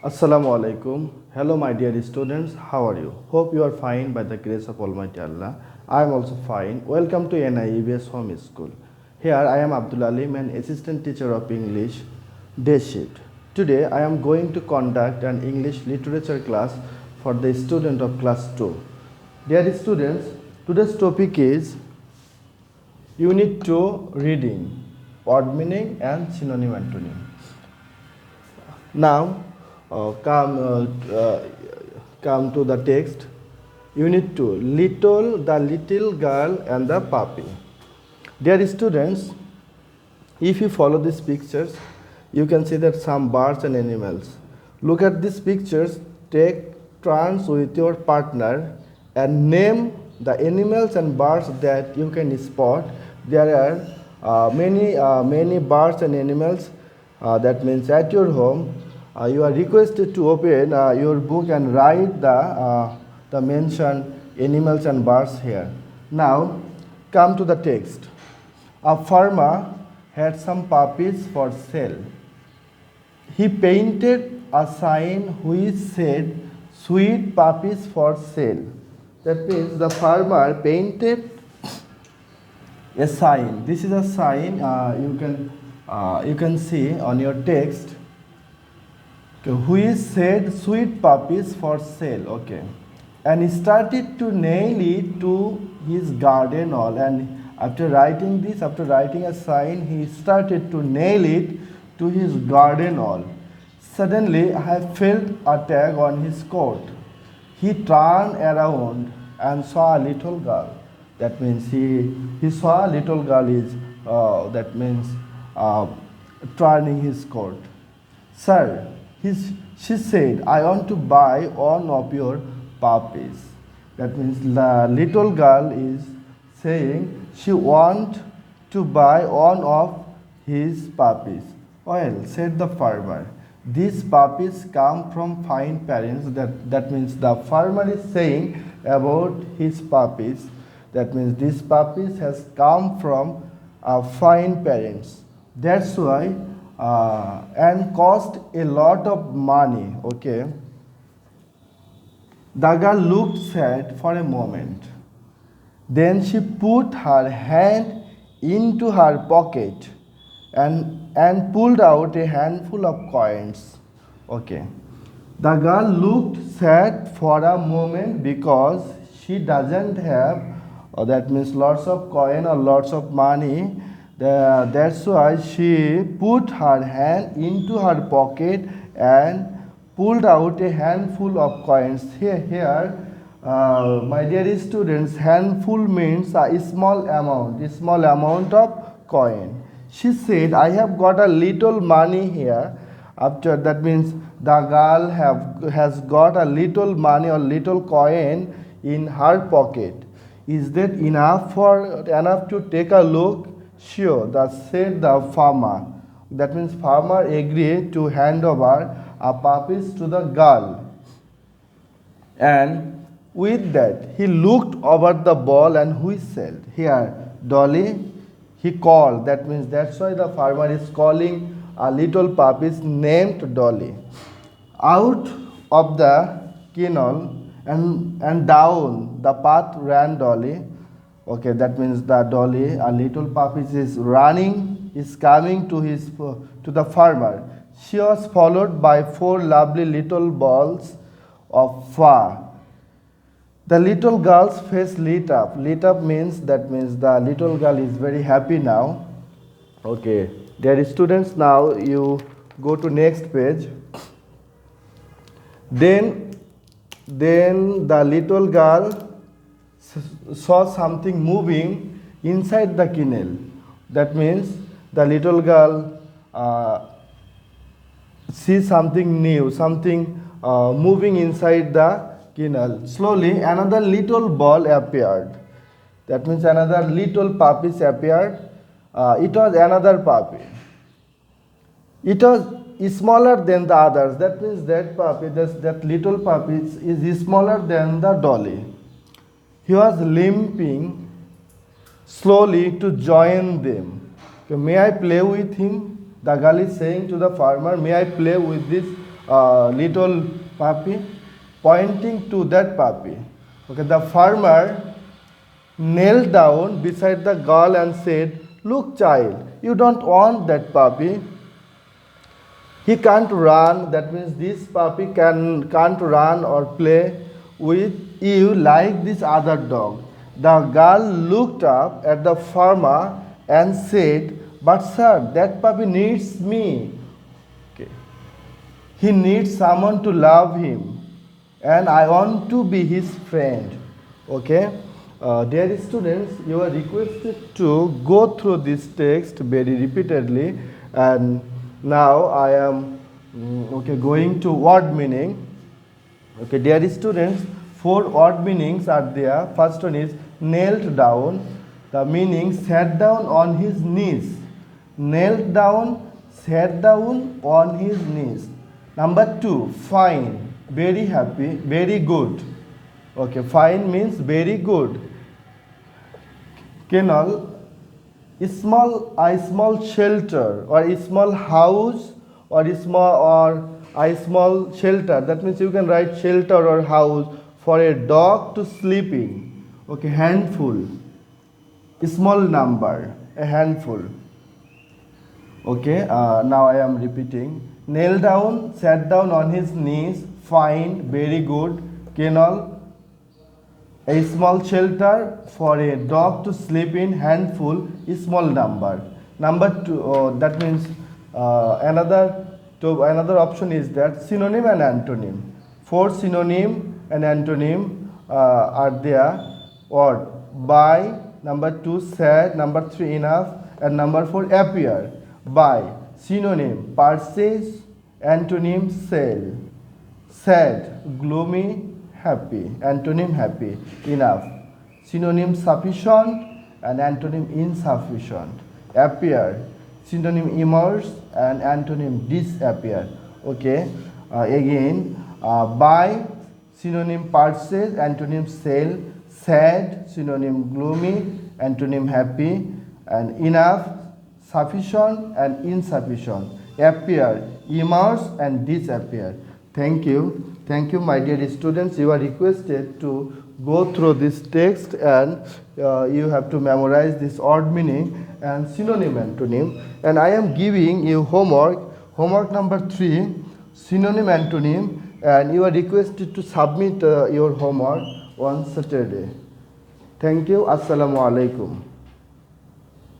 Assalamu alaikum. Hello, my dear students. How are you? Hope you are fine by the grace of Almighty Allah. I am also fine. Welcome to NIEBS Home School. Here I am Abdul Alim, an assistant teacher of English, day shift. Today I am going to conduct an English literature class for the student of class 2. Dear students, today's topic is Unit 2 reading, word meaning and synonym antonym. Now, come to the text. Unit 2, the little girl and the puppy. Dear students, if you follow these pictures, you can see that some birds and animals. Look at these pictures, take turns with your partner and name the animals and birds that you can spot. There are many birds and animals. That means at your home, you are requested to open your book and write the mentioned animals and birds here. Now, come to the text. A farmer had some puppies for sale. He painted a sign which said, "Sweet puppies for sale." That means the farmer painted a sign. This is a sign you can see on your text. Okay, which said "Sweet puppies for sale." Okay, and he started to nail it to his garden wall. And after writing a sign, he started to nail it to his garden wall. Suddenly, I felt a tug on his coat. He turned around and saw a little girl. That means he saw a little girl is turning his coat. "Sir," she said, "I want to buy one of your puppies." That means the little girl is saying she wants to buy one of his puppies. "Well," said the farmer, "these puppies come from fine parents." That means the farmer is saying about his puppies. That means these puppies has come from fine parents. That's why and cost a lot of money. Okay. The girl looked sad for a moment. Then she put her hand into her pocket and pulled out a handful of coins. Okay. The girl looked sad for a moment because she doesn't have, that means lots of coin or lots of money. That's why she put her hand into her pocket and pulled out a handful of coins. Here, my dear students, handful means a small amount of coin. She said, "I have got a little money here." After that means the girl has got a little money or little coin in her pocket. "Is that enough to take a look?" "Sure," that said the farmer. That means farmer agreed to hand over a puppies to the girl. And with that, he looked over the ball and whistled. Here, "Dolly," he called. That means that's why the farmer is calling a little puppies named Dolly. Out of the kennel and down the path ran Dolly. Okay, that means the Dolly, a little puppy, is coming to the farmer. She was followed by 4 lovely little balls of fur. The little girl's face lit up. Lit up means the little girl is very happy now. Okay, dear students, now you go to next page. Then the little girl saw something moving inside the kennel. That means the little girl sees something new, something moving inside the kennel. Slowly, another little ball appeared. That means another little puppy appeared. It was another puppy. It was smaller than the others. That means that little puppy is smaller than the Dolly. He was limping slowly to join them. "May I play with him?" the girl is saying to the farmer. "May I play with this little puppy, pointing to that puppy. Okay, the farmer knelt down beside the girl and said, "Look, child, you don't want that puppy. He can't run." That means this puppy can't run or play with you like this other dog. The girl looked up at the farmer and said, "But sir, that puppy needs me. Okay. He needs someone to love him, and I want to be his friend." Okay. Dear students, you are requested to go through this text very repeatedly, and now I am going to word meaning. Okay, dear students, 4 word meanings are there. First one is knelt down. The meaning sat down on his knees. Knelt down, sat down on his knees. Number 2, fine, very happy, very good. Okay, fine means very good. Kennel, a small shelter or a small house or a small shelter. That means you can write shelter or house for a dog to sleep in. Okay, handful, a small number, a handful. Okay, now I am repeating. Kneel down, sat down on his knees, fine, very good. Kennel, a small shelter for a dog to sleep in, handful, a small number. Number 2, that means another option is that synonym and antonym. 4 synonym and antonym are there. Or by, number 2 sad, number 3 enough, and number 4 appear. By, synonym purchase, antonym sell. Sad, gloomy, happy, antonym happy. Enough, synonym sufficient and antonym insufficient. Appear, synonym emerge and antonym disappear. Okay, again, buy, synonym purchase, antonym sell. Sad, synonym gloomy, antonym happy. And enough, sufficient and insufficient. Appear, emerge and disappear. Thank you. Thank you, my dear students. You are requested to go through this text, and you have to memorize this word meaning and synonym antonym. And I am giving you homework number 3, synonym antonym, and you are requested to submit your homework on Saturday. Thank you. Assalamu alaikum.